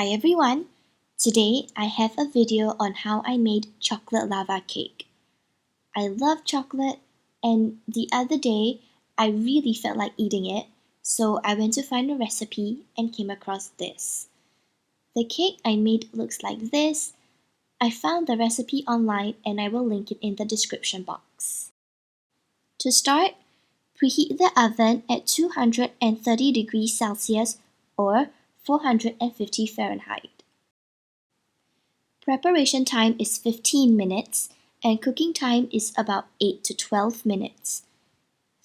Hi everyone! Today I have a video on how I made chocolate lava cake. I love chocolate and the other day I really felt like eating it, so I went to find a recipe and came across this. The cake I made looks like this. I found the recipe online and I will link it in the description box. To start, preheat the oven at 230 degrees Celsius or 450 Fahrenheit. Preparation time is 15 minutes and cooking time is about 8 to 12 minutes.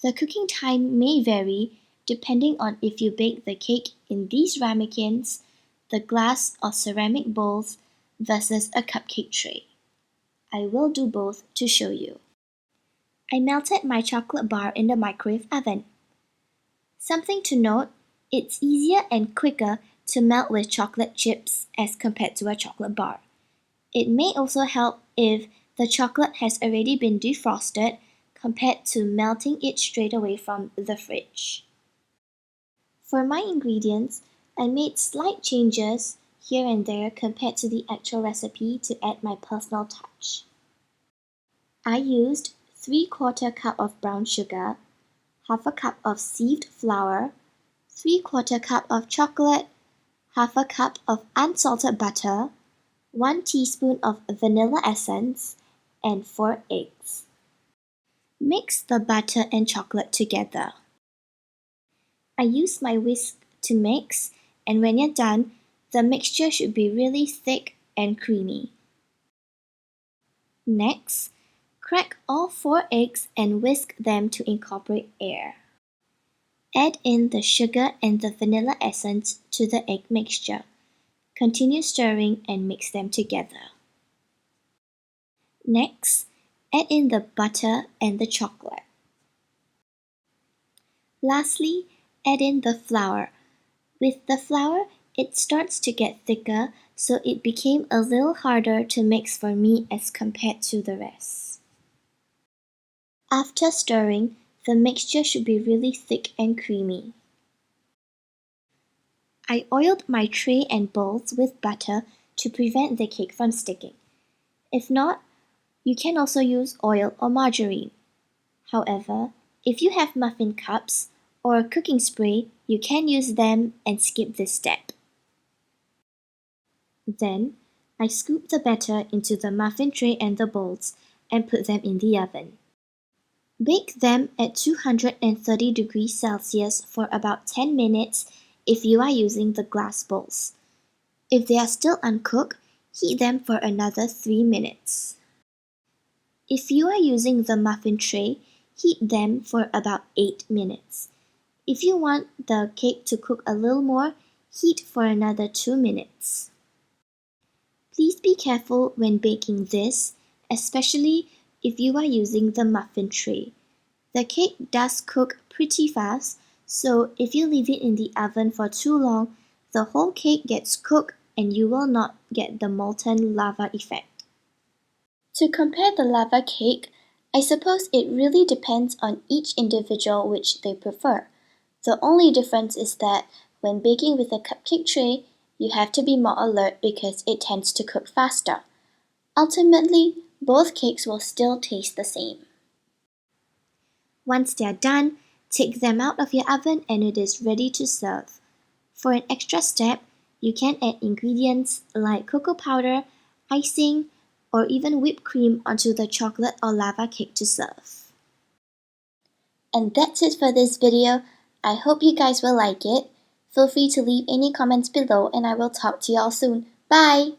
The cooking time may vary depending on if you bake the cake in these ramekins, the glass or ceramic bowls versus a cupcake tray. I will do both to show you. I melted my chocolate bar in the microwave oven. Something to note, it's easier and quicker to melt with chocolate chips as compared to a chocolate bar. It may also help if the chocolate has already been defrosted compared to melting it straight away from the fridge. For my ingredients, I made slight changes here and there compared to the actual recipe to add my personal touch. I used 3/4 cup of brown sugar, half a cup of sieved flour, 3/4 cup of chocolate, half a cup of unsalted butter, 1 teaspoon of vanilla essence, and 4 eggs. Mix the butter and chocolate together. I use my whisk to mix, and when you're done, the mixture should be really thick and creamy. Next, crack all 4 eggs and whisk them to incorporate air. Add in the sugar and the vanilla essence to the egg mixture. Continue stirring and mix them together. Next, add in the butter and the chocolate. Lastly, add in the flour. With the flour, it starts to get thicker, so it became a little harder to mix for me as compared to the rest. After stirring, the mixture should be really thick and creamy. I oiled my tray and bowls with butter to prevent the cake from sticking. If not, you can also use oil or margarine. However, if you have muffin cups or cooking spray, you can use them and skip this step. Then, I scoop the batter into the muffin tray and the bowls and put them in the oven. Bake them at 230 degrees Celsius for about 10 minutes if you are using the glass bowls. If they are still uncooked, heat them for another 3 minutes. If you are using the muffin tray, heat them for about 8 minutes. If you want the cake to cook a little more, heat for another 2 minutes. Please be careful when baking this, especially if you are using the muffin tray. The cake does cook pretty fast, so if you leave it in the oven for too long, the whole cake gets cooked and you will not get the molten lava effect. To compare the lava cake, I suppose it really depends on each individual which they prefer. The only difference is that when baking with a cupcake tray, you have to be more alert because it tends to cook faster. Ultimately, both cakes will still taste the same. Once they are done, take them out of your oven and it is ready to serve. For an extra step, you can add ingredients like cocoa powder, icing, or even whipped cream onto the chocolate or lava cake to serve. And that's it for this video. I hope you guys will like it. Feel free to leave any comments below and I will talk to y'all soon. Bye!